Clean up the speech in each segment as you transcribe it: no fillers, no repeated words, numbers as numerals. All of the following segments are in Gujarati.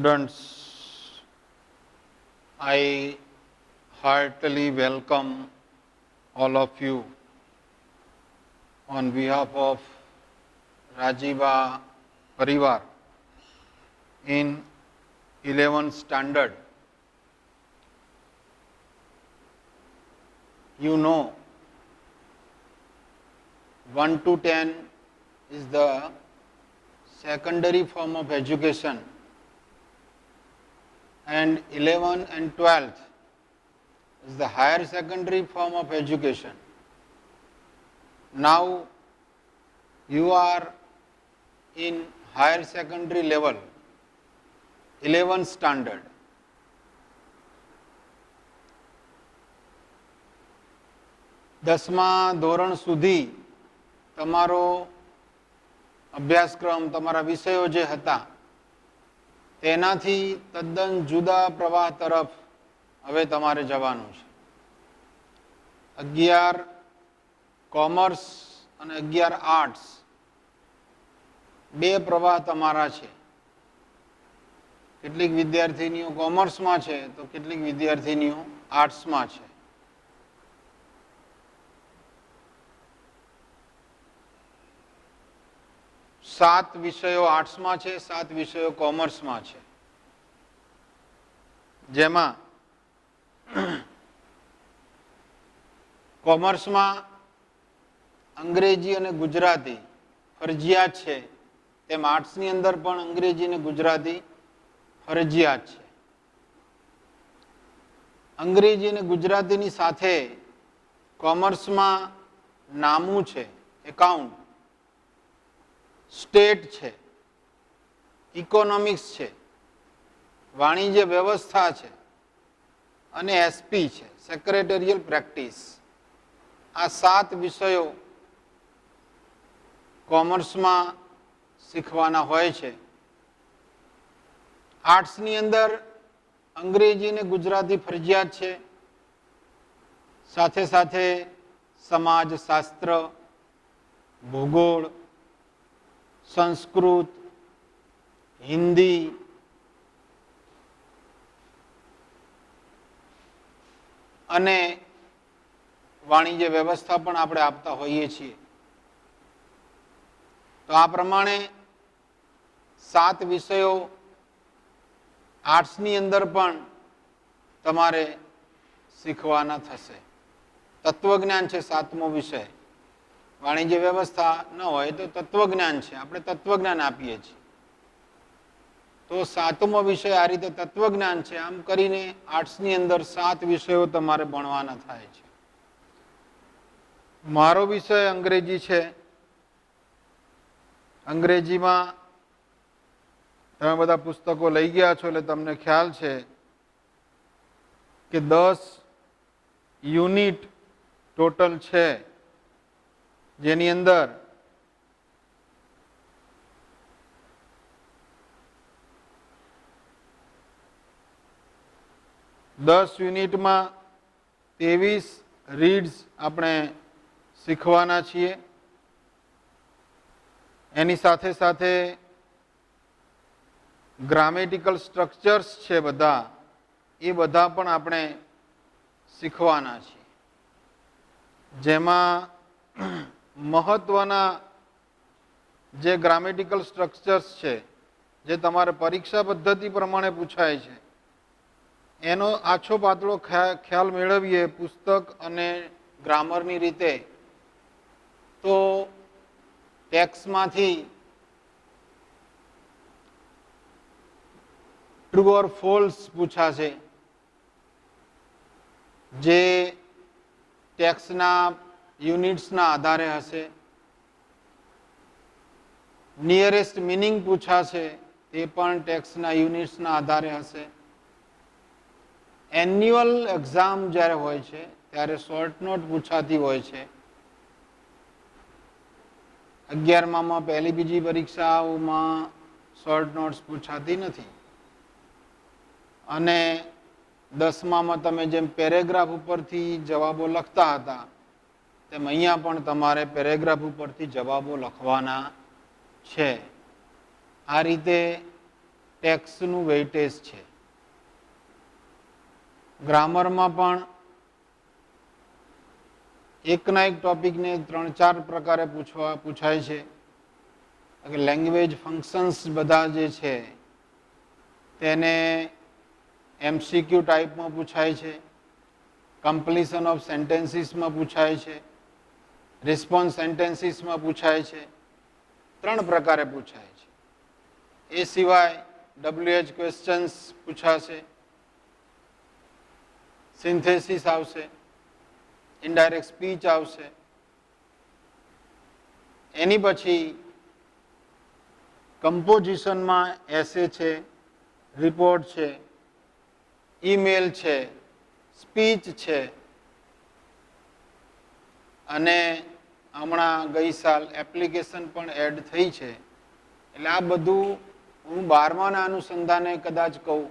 Students, I heartily welcome all of you on behalf of Rajiva Parivar in 11th standard. You know, 1 to 10 is the secondary form of education, and 11 and 12th is the higher secondary form of education. Now you are in higher secondary level, 11th standard. દસમા ધોરણ સુધી તમારો અભ્યાસક્રમ, તમારા વિષયો જે હતા તેનાથી તદ્દન જુદા પ્રવાહ તરફ હવે તમારે જવાનું છે. 11 કોમર્સ અને 11 આર્ટ્સ બે પ્રવાહ તમારા છે. કેટલીક વિદ્યાર્થીનીઓ કોમર્સમાં છે તો કેટલીક વિદ્યાર્થીનીઓ આર્ટ્સમાં છે. સાત વિષયો આર્ટ્સમાં છે, 7 વિષયો કોમર્સમાં છે. જેમાં કોમર્સમાં અંગ્રેજી અને ગુજરાતી ફરજિયાત છે, તેમ આર્ટ્સની અંદર પણ અંગ્રેજી અને ગુજરાતી ફરજિયાત છે. અંગ્રેજી અને ગુજરાતીની સાથે કોમર્સમાં નામું છે, એકાઉન્ટ, સ્ટેટ છે, ઇકોનોમિક્સ છે, વાણિજ્ય વ્યવસ્થા છે અને એસપી છે, સેક્રેટરિયલ પ્રેક્ટિસ. આ 7 વિષયો કોમર્સમાં શીખવાના હોય છે. આર્ટ્સની અંદર અંગ્રેજી અને ગુજરાતી ફરજિયાત છે, સાથે સાથે સમાજશાસ્ત્ર, ભૂગોળ, સંસ્કૃત, હિન્દી, અને વાણિજ્ય વ્યવસ્થા પણ આપણે આપતા હોઈએ છીએ. તો આ પ્રમાણે 7 વિષયો આર્ટ્સની અંદર પણ તમારે શીખવાના થશે. તત્વજ્ઞાન છે 7મો વિષય. વાણિજ્ય વ્યવસ્થા ન હોય તો તત્વજ્ઞાન છે, આપણે તત્વજ્ઞાન આપીએ છીએ. તો 7મો વિષય આ રીતે તત્વજ્ઞાન છે. આમ કરીને આર્ટ્સની અંદર 7 વિષયો તમારે ભણવાના થાય છે. મારો વિષય અંગ્રેજી છે. અંગ્રેજીમાં તમે બધા પુસ્તકો લઈ ગયા છો એટલે તમને ખ્યાલ છે કે 10 યુનિટ ટોટલ છે, જેની અંદર દસ યુનિટમાં 23 રીડ્સ આપણે શીખવાના છીએ. એની સાથે સાથે ગ્રામેટિકલ સ્ટ્રક્ચર્સ છે બધા, એ બધા પણ આપણે શીખવાના છીએ. જેમાં મહત્વના જે ગ્રામેટિકલ સ્ટ્રક્ચર્સ છે, જે તમારે પરીક્ષા પદ્ધતિ પ્રમાણે પૂછાય છે, એનો આછો પાતળો ખ્યાલ મેળવીએ પુસ્તક અને ગ્રામરની રીતે, તો ટેક્સ્ટમાંથી ટ્રુ ઓર ફોલ્સ પૂછાશે, જે ટેક્સ્ટના યુનિટ્સના આધારે હશે. નિયરેસ્ટ મિનિંગ પૂછાશે, તે પણ ટેક્સ્ટના યુનિટ્સના આધારે હશે. એન્યુઅલ એક્ઝામ જ્યારે હોય છે ત્યારે શોર્ટ નોટ પૂછાતી હોય છે. 11મામાં પહેલી બીજી પરીક્ષાઓમાં શોર્ટ નોટ્સ પૂછાતી નથી. અને 10મામાં તમે જેમ પેરેગ્રાફ ઉપરથી જવાબો લખતા હતા, તેમ અહીંયા પણ તમારે પેરેગ્રાફ ઉપરથી જવાબો લખવાના છે. આ રીતે ટેક્સનું વેઇટેજ છે. ગ્રામરમાં પણ એકના એક ટોપિકને 3-4 પ્રકારે પૂછાય છે. લેંગ્વેજ ફંક્શન્સ બધા જે છે તેને MCQ ટાઈપમાં પૂછાય છે, કમ્પ્લીશન ઓફ સેન્ટેન્સીસમાં પૂછાય છે, રિસ્પોન્સ સેન્ટેન્સીસમાં પૂછાય છે. 3 પ્રકારે પૂછાય છે. એ સિવાય WH ક્વેશ્ચન્સ પૂછાશે, સિન્થેસિસ આવશે, ઇનડાયરેક્ટ સ્પીચ આવશે. એની પછી કમ્પોઝિશનમાં એસે છે, રિપોર્ટ છે, ઈમેલ છે, સ્પીચ છે, અને હમણાં ગઈ સાલ એપ્લિકેશન પણ એડ થઈ છે. એટલે આ બધું હું 12માના અનુસંધાને કદાચ કહું,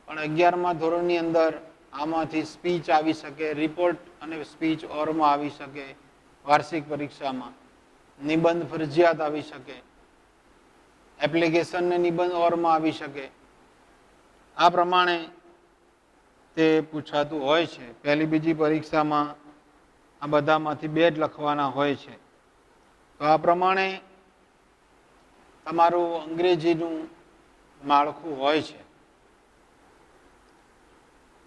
પણ 11મા ધોરણની અંદર આમાંથી સ્પીચ આવી શકે, રિપોર્ટ અને સ્પીચ ઓરમાં આવી શકે, વાર્ષિક પરીક્ષામાં નિબંધ ફરજિયાત આવી શકે, એપ્લિકેશન ને નિબંધ ઓરમાં આવી શકે. આ પ્રમાણે તે પૂછાતું હોય છે. પહેલી બીજી પરીક્ષામાં આ બધામાંથી 2 જ લખવાના હોય છે. તો આ પ્રમાણે તમારું અંગ્રેજીનું માળખું હોય છે.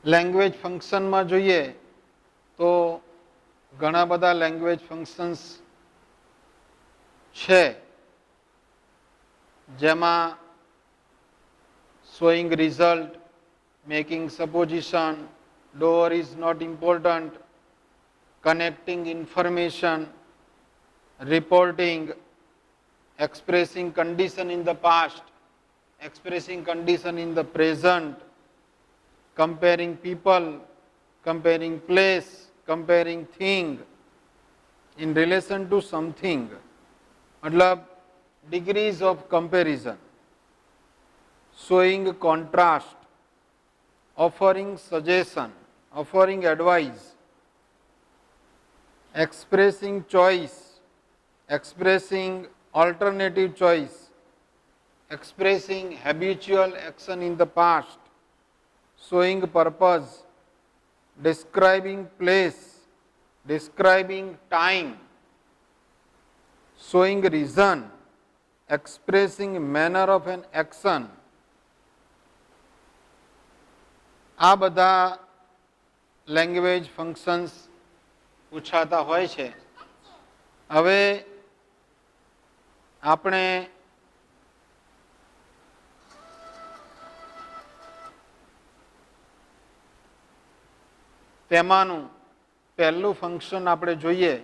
લેંગ્વેજ ફંક્શનમાં જોઈએ તો ઘણા બધા લેંગ્વેજ ફંક્શન્સ છે, જેમાં showing result, making supposition, door is not important, connecting information, reporting, expressing condition in the past, expressing condition in the present, comparing people, comparing place, comparing thing in relation to something, मतलब degrees of comparison, showing contrast, offering suggestion, offering advice, expressing choice, expressing alternative choice, expressing habitual action in the past, showing purpose, describing place, describing time, showing reason, expressing manner of an action. આ બધા લેંગ્વેજ ફંક્શન્સ પૂછાતા હોય છે. હવે આપણે તેમાંનું પહેલું ફંક્શન આપણે જોઈએ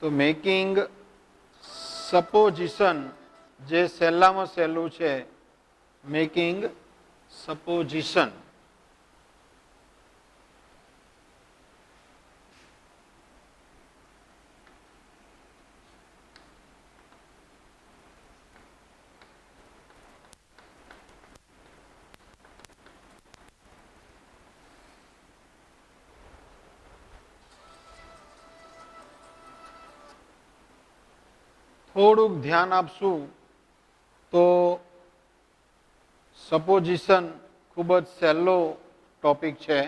તો મેકિંગ સપોઝિશન, જે સહેલામાં સહેલું છે, મેકિંગ સપોઝિશન. થોડુંક ધ્યાન આપશું તો સપોઝિશન ખૂબ જ સહેલો ટોપિક છે.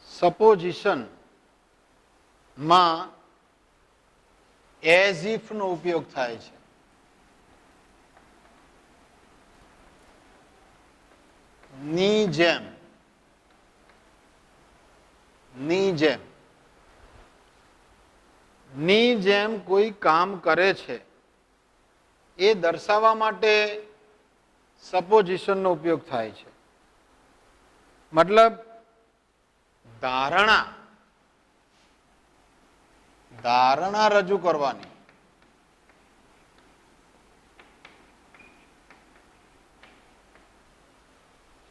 સપોઝિશનમાં એઝ ઇફનો ઉપયોગ થાય છે. ની જેમ, ની જેમ, ની જેમ કોઈ કામ કરે છે એ દર્શાવવા માટે સપોઝિશનનો ઉપયોગ થાય છે. મતલબ ધારણા, ધારણા રજૂ કરવાની.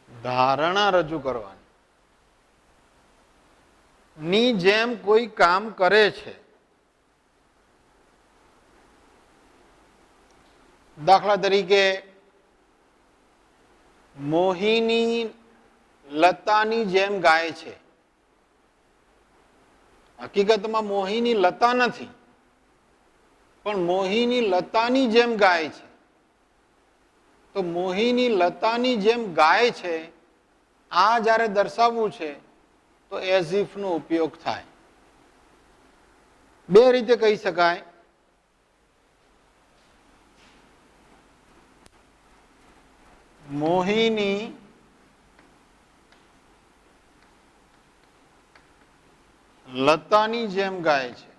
ધારણા રજૂ કરવાની. ની જેમ કોઈ કામ કરે છે. દાખલા તરીકે મોહિની લતાની જેમ ગાય છે. હકીકતમાં મોહિની લતા નથી, પણ મોહિની લતાની જેમ ગાય છે. તો મોહિની લતાની જેમ ગાય છે, આ જ્યારે દર્શાવવું છે તો એઝ ઇફ નો ઉપયોગ થાય. બે રીતે કહી શકાય. મોહિની લતાની જેમ ગાય છે.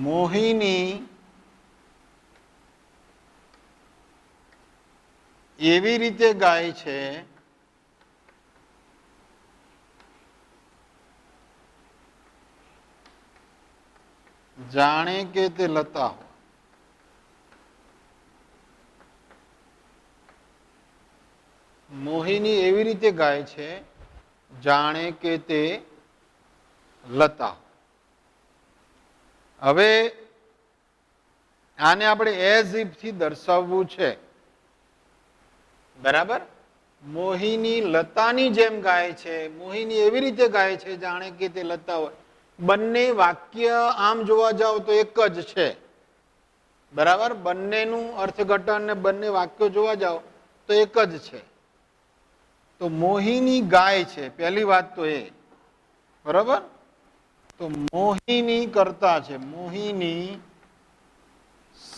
મોહિની એવી રીતે ગાય છે જાણે કે તે લતા હોય. મોહિની એવી રીતે ગાય છે જાણે કે તે લતા. હવે આને આપણે એઝ ઇફ થી દર્શાવવું છે. બરાબર? મોહિની લતાની જેમ ગાય છે, મોહિની એવી રીતે ગાય છે જાણે કે તે લતા હોય. બંને વાક્ય આમ જોવા જાવ તો એક જ છે. બરાબર? બંનેનું અર્થઘટન ને બંને વાક્યો જોવા જાવ તો એક જ છે. તો મોહિની ગાય છે, પહેલી વાત તો એ. બરાબર? તો મોહિની કરતા છે, મોહિની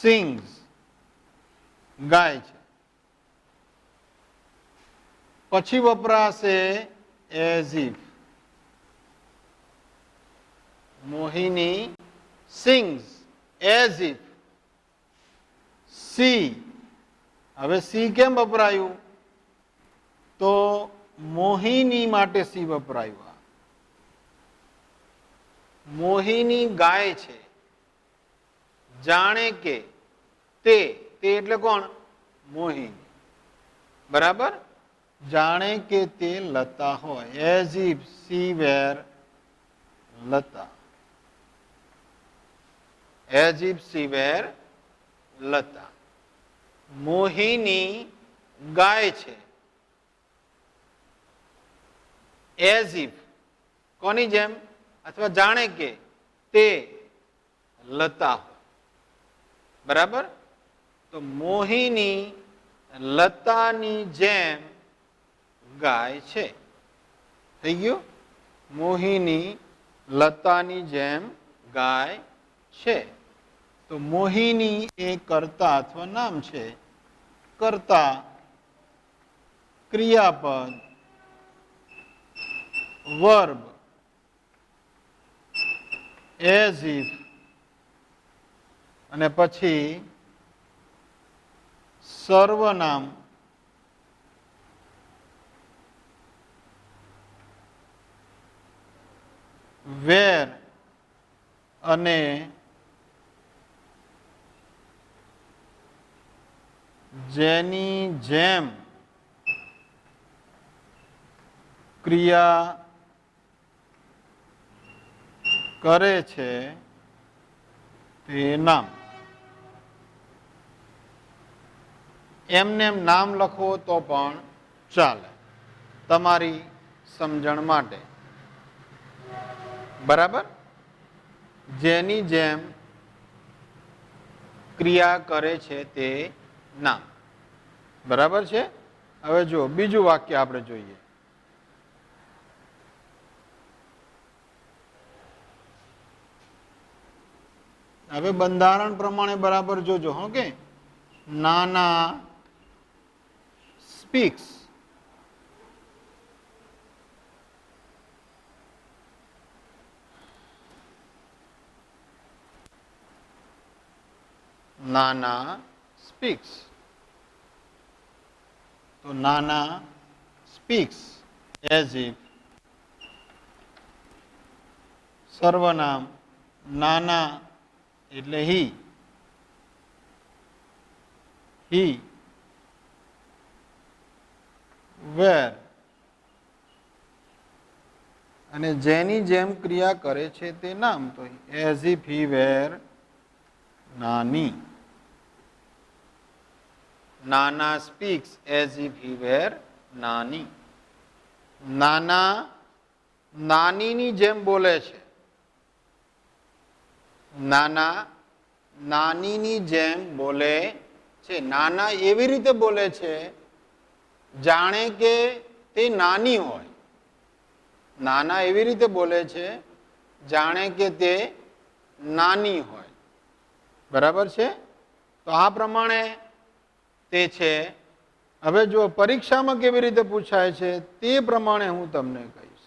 સિંગ્સ ગાય છે. પછી વપરાશે as if. Mohini sings as if. C. હવે સી કેમ વપરાયું? તો મોહિની માટે સી વપરાયું. મોહિની ગાય છે જાણે કે તે એટલે કોણ? મોહિની. બરાબર? જાણે કે તે લતા હોય. As if she were Lata. As if she were Lata. Mohini ગાય છે એઝ ઇફ કોની જેમ? અથવા જાણે કે તે લતા હોય. બરાબર? તો મોહિની લતાની જેમ ગાય છે. થઈ ગયું? મોહિની લતાની જેમ ગાય છે. તો મોહિની એ કર્તા અથવા નામ છે. કર્તા ક્રિયાપદ વર્બ એઝ ઇફ અને પછી સર્વનામ વેર અને જેની જેમ ક્રિયા કરે છે તે નામ. એમને એમ નામ લખો તો પણ ચાલે, તમારી સમજણ માટે. બરાબર? જેની જેમ ક્રિયા કરે છે તે નામ. બરાબર છે? હવે જો બીજું વાક્ય આપણે જોઈએ. હવે બંધારણ પ્રમાણે બરાબર જોજો. ઓકે? નાના સ્પીક્સ. નાના સ્પીક્સ. તો નાના સ્પીક્સ એઝ ઇફ સર્વનામ નાના એટલે હી. હી વેર અને જેની જેમ ક્રિયા કરે છે તે નામ. તો એઝ ઇફ હી વેર નાની. નાના સ્પીક્સ એઝ ઇફ હી વેર નાની. નાના નાનીની જેમ બોલે છે. નાના નાનીની જેમ બોલે છે. નાના એવી રીતે બોલે છે જાણે કે તે નાની હોય. નાના એવી રીતે બોલે છે જાણે કે તે નાની હોય. બરાબર છે? તો આ પ્રમાણે તે છે. હવે જો પરીક્ષામાં કેવી રીતે પૂછાય છે તે પ્રમાણે હું તમને કહીશ.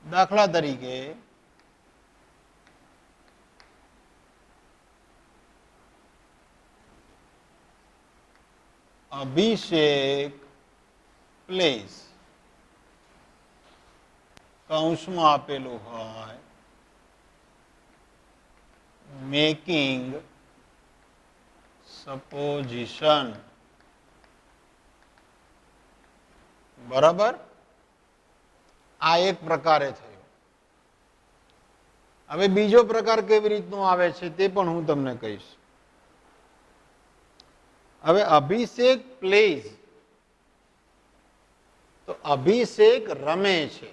દાખલા તરીકે અભિષેક પ્લેસ કૌંસમાં આપેલું હોય મેકિંગ સપોઝિશન. બરાબર? આ એક પ્રકારે થયું. હવે બીજો પ્રકાર કેવી રીતનો આવે છે તે પણ હું તમને કહીશ. હવે અભિષેક પ્લેઝ, તો અભિષેક રમે છે.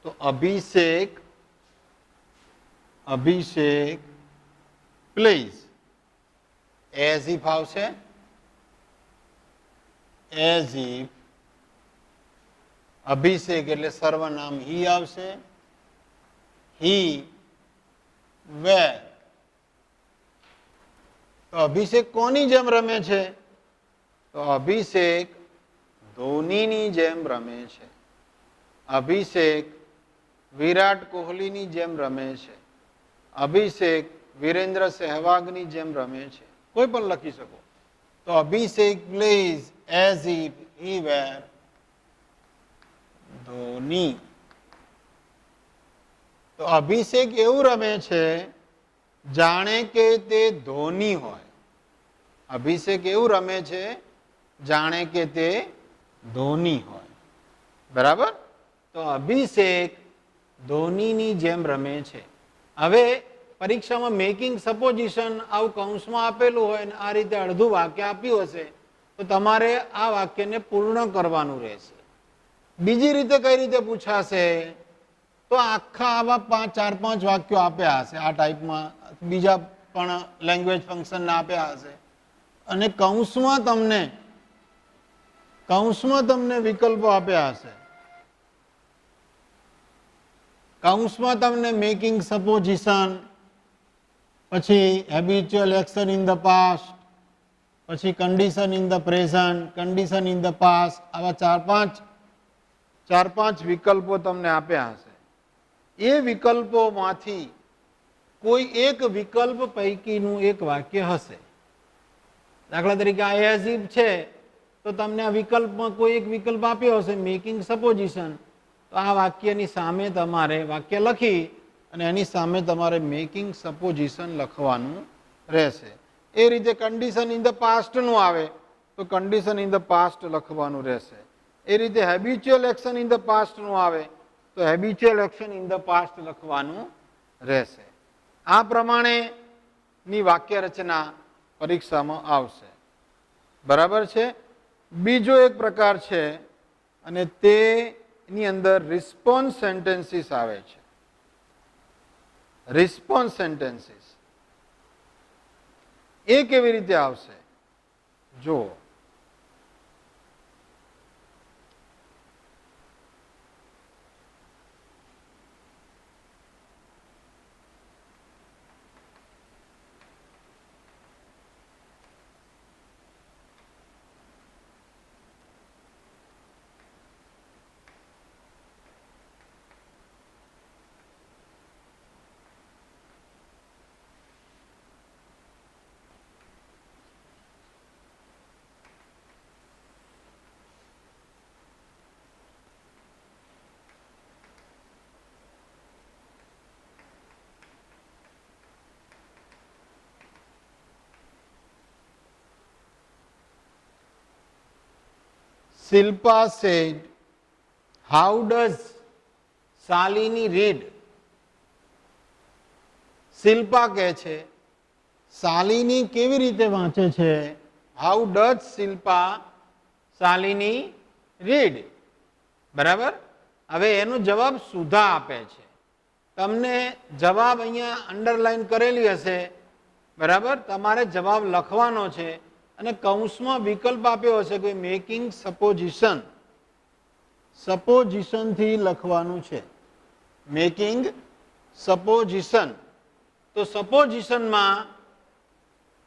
તો અભિષેક પ્લેઝ એઝ ઇફ આવશે. એઝ ઇફ અભિષેક એટલે સર્વનામ હી આવશે. હી વેર. તો અભિષેક કોની જેમ રમે છે? તો અભિષેક ધોનીની જેમ રમે છે. અભિષેક વિરાટ કોહલીની જેમ રમે છે. અભિષેક વિરેન્દ્ર સહેવાગની જેમ રમે છે. કોઈ પણ લખી શકો. તો અભિષેક પ્લેઝ એઝ ઇફ હી વેર ધોની. તો અભિષેક એવું રમે છે જાણે કે તે ધોની હોય. અભિષેક એવું રમે છે જાણે કે તે ધોની હોય. બરાબર? તો અભિષેક ધોનીની જેમ રમે છે. હવે પરીક્ષામાં મેકિંગ સપોઝિશન આવું કૌંસમાં આપેલું હોય ને આ રીતે અડધું વાક્ય આપ્યું હશે તો તમારે આ વાક્યને પૂર્ણ કરવાનું રહેશે. બીજી રીતે કઈ રીતે પૂછાશે? તો આખા આવા 4-5 વાક્યો આપ્યા હશે આ ટાઈપમાં, બીજા પણ લેંગ્વેજ ફંક્શનના આપ્યા હશે અને કૌંસમાં તમને વિકલ્પો આપ્યા હશે. કૌંસમાં તમને મેકિંગ સપોઝિશન, પછી habitual action in the past, પછી condition in the present, condition in the past, આવા 4-5 વિકલ્પો તમને આપ્યા હશે. એ વિકલ્પોમાંથી કોઈ એક વિકલ્પ પૈકીનું એક વાક્ય હશે. દાખલા તરીકે આ એઝ ઇફ છે તો તમને આ વિકલ્પમાં કોઈ એક વિકલ્પ આપ્યો હશે મેકિંગ સપોઝિશન. તો આ વાક્યની સામે તમારે વાક્ય લખી અને એની સામે તમારે મેકિંગ સપોઝિશન લખવાનું રહેશે. એ રીતે કન્ડિશન ઇન ધ પાસ્ટનું આવે તો કન્ડિશન ઇન ધ પાસ્ટ લખવાનું રહેશે. એ રીતે હેબિચ્યુઅલ એક્શન ઇન ધ પાસ્ટનું આવે તો habitual action in the past લખવાનું રહેશે. આ પ્રમાણેની વાક્ય રચના પરીક્ષામાં આવશે. બરાબર છે? બીજો એક પ્રકાર છે અને તેની અંદર રિસ્પોન્સ સેન્ટેન્સીસ આવે છે. રિસ્પોન્સ સેન્ટેન્સીસ એ કેવી રીતે આવશે? જુઓ. Shilpa said, "How does Shalini read?" Shilpa કહે છે શાલિની કેવી રીતે વાંચે છે? How does Shilpa Shalini read? બરાબર? હવે એનો જવાબ સુધા આપે છે. તમને જવાબ અહીંયા અંડરલાઈન કરેલી હશે, બરાબર? તમારે જવાબ લખવાનો છે અને કૌંસમાં વિકલ્પ આપ્યો હશે કે મેકિંગ સપોઝિશન. સપોઝિશનથી લખવાનું છે, મેકિંગ સપોઝિશન. તો સપોઝિશનમાં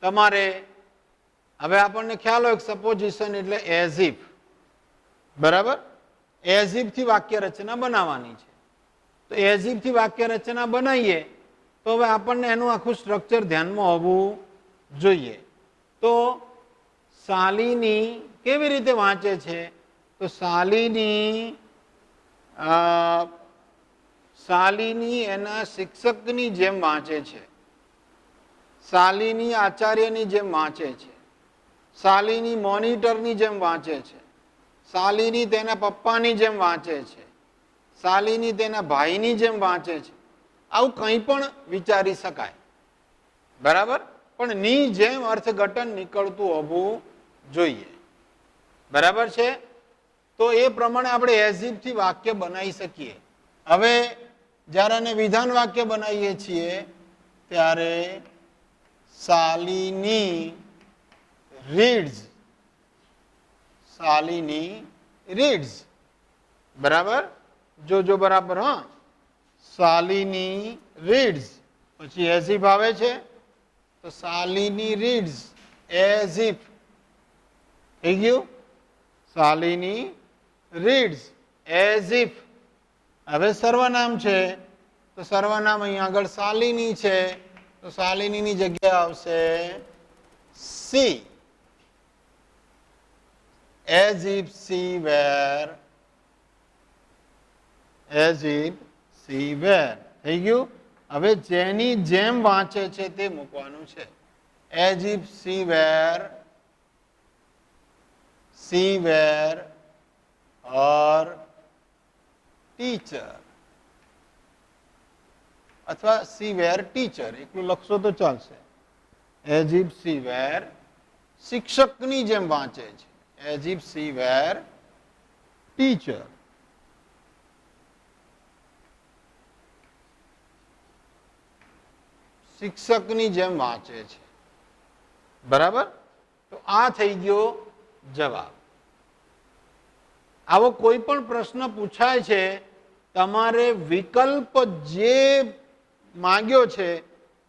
તમારે હવે આપણને ખ્યાલ હોય કે સપોઝિશન એટલે એઝ ઇફ, બરાબર? એઝ ઇફ થી વાક્ય રચના બનાવવાની છે. તો એઝ ઇફ થી વાક્ય રચના બનાવીએ તો હવે આપણને એનું આખું સ્ટ્રક્ચર ધ્યાનમાં હોવું જોઈએ. તો શાલિની કેવી રીતે વાંચે છે? તો શાલિની એના શિક્ષકની જેમ વાંચે છે, શાલિની આચાર્યની જેમ વાંચે છે, શાલિની મોનિટરની જેમ વાંચે છે, શાલિની તેના પપ્પાની જેમ વાંચે છે, શાલિની તેના ભાઈની જેમ વાંચે છે. આવું કંઈ પણ વિચારી શકાય, બરાબર? પણ ની જેમ અર્થઘટન નીકળતું હોવું જોઈએ, બરાબર છે? તો એ પ્રમાણે આપણે એઝ ઇફ થી વાક્ય બનાવી શકીએ. હવે જ્યારે એને વિધાન વાક્ય બનાવીએ છીએ ત્યારે શાલિની રીડ્સ, શાલિની રીડ્સ, બરાબર? જો બરાબર, હા. શાલિની રીડ્સ, પછી એઝ ઇફ આવે છે તો શાલિની રીડ્સ એઝ ઇફ. થઈ ગયું? Shalini reads as if. હવે સર્વનામ છે તો સર્વનામ અહીંયા આગળ શાલિની છે તો શાલિનીની જગ્યા આવશે she. As if she were, as if she were. થઈ ગયું? હવે જેની જેમ વાંચે છે તે મૂકવાનું છે. As if she were her teacher, અથવા સી વેર ટીચર એટલું લખશો તો ચાલશે. એઝ ઇફ સી વેર શિક્ષકની જેમ વાંચે છે, as if she were teacher. શિક્ષકની જેમ વાંચે છે, બરાબર? તો આ થઈ ગયો જવાબ. આવો કોઈ પણ પ્રશ્ન પૂછાય છે, તમારે વિકલ્પ જે માંગ્યો છે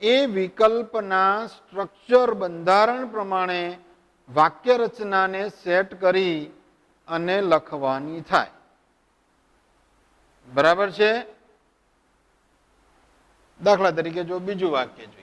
એ વિકલ્પના સ્ટ્રક્ચર બંધારણ પ્રમાણે વાક્ય રચનાને સેટ કરી અને લખવાની થાય, બરાબર છે? દાખલા તરીકે જો બીજું વાક્ય જોઈએ.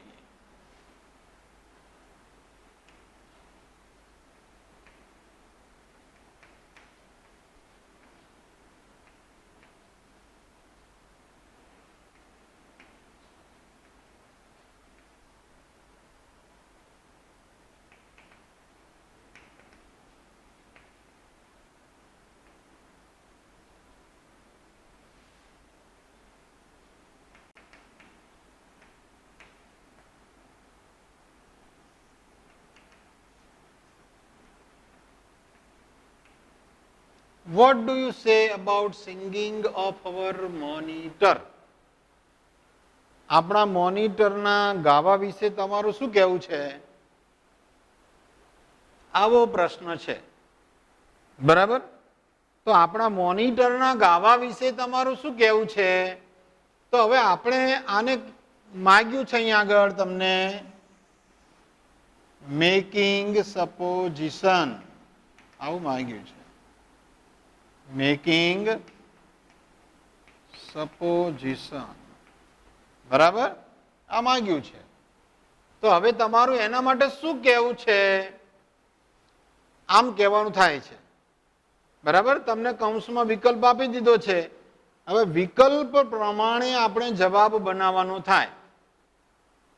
What do you say about singing of our monitor? આપણા મોનિટરના ગાવા વિશે તમારું શું કહેવું છે? આવો પ્રશ્ન છે, બરાબર? તો આપણા મોનિટરના ગાવા વિશે તમારું શું કહેવું છે? તો હવે આપણે આને માગ્યું છે અહીંયા આગળ તમને મેકિંગ સપોઝિશન, આવું માગ્યું છે. મેકિંગ સપોઝિશન, બરાબર? આ માંગ્યું છે. તો હવે તમારું એના માટે શું કહેવું છે? આમ કહેવાનું થાય છે, બરાબર? તમને કૌંસમાં વિકલ્પ આપી દીધો છે. હવે વિકલ્પ પ્રમાણે આપણે જવાબ બનાવવાનો થાય.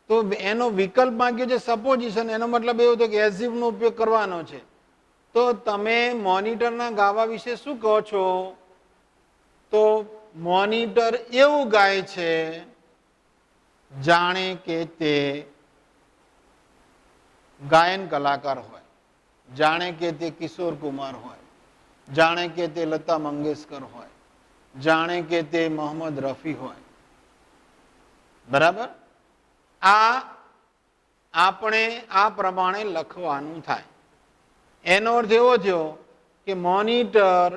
તો એનો વિકલ્પ માંગ્યો છે સપોઝિશન, એનો મતલબ એવો હતો કે એઝ ઇફ નો ઉપયોગ કરવાનો છે. તો તમે મોનિટરના ગાવા વિશે શું કહો છો? તો મોનિટર એવું ગાય છે જાણે કે તે ગાયન કલાકાર હોય, જાણે કે તે કિશોર કુમાર હોય, જાણે કે તે લતા મંગેશકર હોય, જાણે કે તે મોહમ્મદ રફી હોય. બરાબર? આ આપણે આ પ્રમાણે લખવાનું થાય. એનો અર્થ એવો થયો કે મોનિટર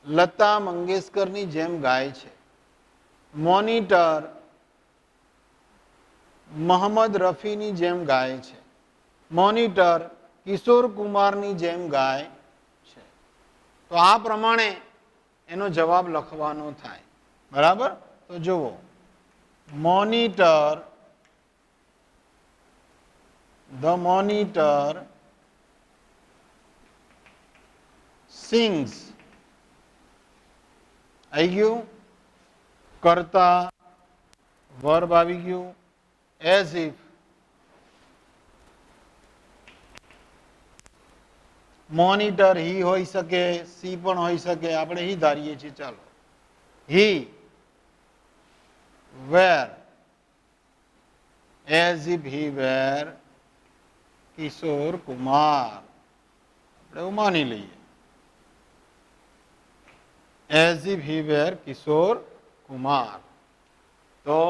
લતા મંગેશકરની જેમ ગાય છે, મોનિટર મોહમ્મદ રફીની જેમ ગાય છે, મોનિટર કિશોર કુમારની જેમ ગાય છે. તો આ પ્રમાણે એનો જવાબ લખવાનો થાય. બરાબર? તો જુઓ, મોનિટર, the monitor sings. આવી ગયું? કરતા વર્બ આવી ગયું. એઝ ઇફ, મોનિટર હી હોઈ શકે, સી પણ હોઈ શકે, આપણે હી ધારીએ છીએ. ચાલો, હી વેર, એઝ ઇફ હી વેર કિશોર કુમાર, આપણે એવું માની લઈએ. એઝ ઇફ હી વેર કિશોર કુમાર. તો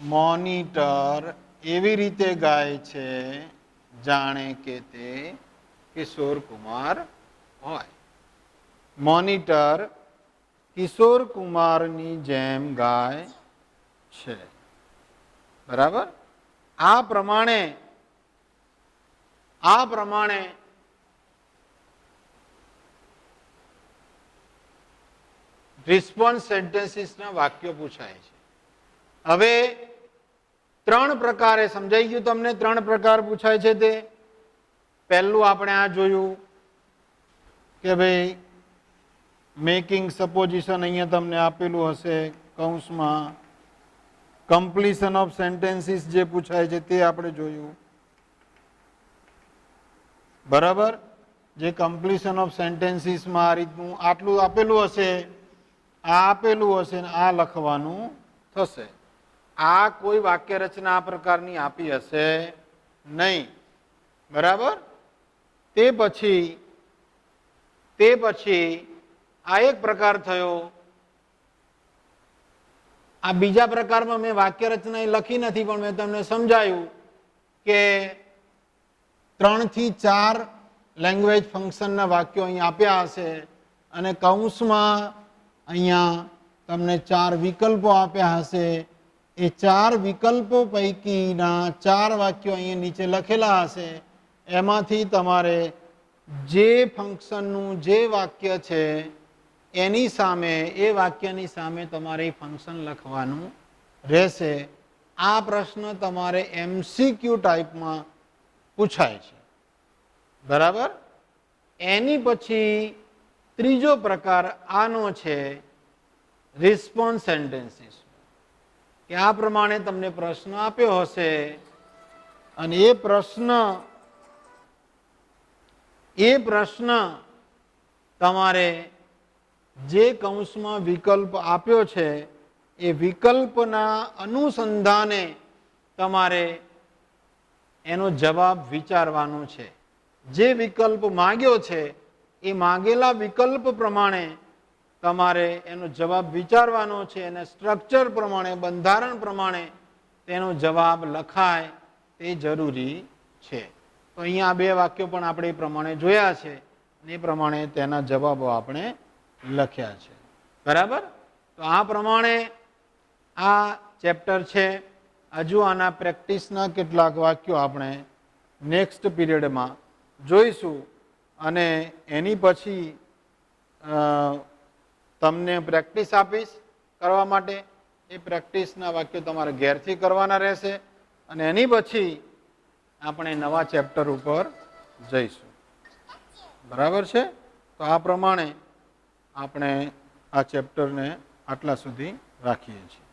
મોનિટર એવી રીતે ગાય છે જાણે કે તે કિશોર કુમાર હોય. મોનિટર કિશોર કુમારની જેમ ગાય છે. બરાબર? આ પ્રમાણે રિસ્પોન્સ સેન્ટેન્સીસના વાક્યો પૂછાય છે. હવે 3 પ્રકારે સમજાઈ ગયું તમને? 3 પ્રકાર પૂછાય છે. તે પહેલું આપણે આ જોયું કે ભાઈ મેકિંગ સપોઝિશન અહીંયા તમને આપેલું હશે કૌંસમાં. કમ્પ્લીશન ઓફ સેન્ટેન્સીસ જે પૂછાય છે તે આપણે જોયું. બરાબર? જે કમ્પ્લીશન ઓફ સેન્ટેન્સીસમાં આ રીતનું આટલું આપેલું હશે, આ આપેલું હશે ને આ લખવાનું થશે. આ કોઈ વાક્ય રચના આ પ્રકારની આપી હશે નહીં. બરાબર? તે પછી આ એક પ્રકાર થયો. આ બીજા પ્રકારમાં મેં વાક્ય રચના લખી નથી, પણ મેં તમને સમજાયું કે 3 થી 4 લેંગ્વેજ ફંક્શનના વાક્યો અહીં આપ્યા હશે અને કૌંસમાં અહીંયા તમને 4 વિકલ્પો આપ્યા હશે. એ 4 વિકલ્પો પૈકીના 4 વાક્યો અહીંયા નીચે લખેલા હશે. એમાંથી તમારે જે ફંક્શનનું જે વાક્ય છે એની સામે, એ વાક્યની સામે તમારે એ ફંક્શન લખવાનું રહેશે. આ પ્રશ્ન તમારે MCQ ટાઈપમાં પૂછાય છે. બરાબર? એની પછી ત્રીજો પ્રકાર આનો છે, રિસ્પોન્સ સેન્ટેન્સીસ. કે આ પ્રમાણે તમને પ્રશ્ન આપ્યો હશે અને એ પ્રશ્ન તમારે જે કૌંસમાં વિકલ્પ આપ્યો છે એ વિકલ્પના અનુસંધાને તમારે એનો જવાબ વિચારવાનો છે. જે વિકલ્પ માંગ્યો છે એ માંગેલા વિકલ્પ પ્રમાણે તમારે એનો જવાબ વિચારવાનો છે અને સ્ટ્રક્ચર પ્રમાણે, બંધારણ પ્રમાણે તેનો જવાબ લખાય તે જરૂરી છે. તો અહીંયા 2 વાક્યો પણ આપણે એ પ્રમાણે જોયા છે અને એ પ્રમાણે તેના જવાબો આપણે લખ્યા છે. બરાબર? તો આ પ્રમાણે આ ચેપ્ટર છે. હજુ આના પ્રેક્ટિસના કેટલાક વાક્યો આપણે નેક્સ્ટ પીરિયડમાં જોઈશું અને એની પછી તમને પ્રેક્ટિસ આપીશ કરવા માટે. એ પ્રેક્ટિસના વાક્યો તમારે ઘેરથી કરવાના રહેશે અને એની પછી આપણે નવા ચેપ્ટર ઉપર જઈશું. બરાબર છે? તો આ પ્રમાણે આપણે આ ચેપ્ટરને આટલા સુધી રાખીએ છીએ.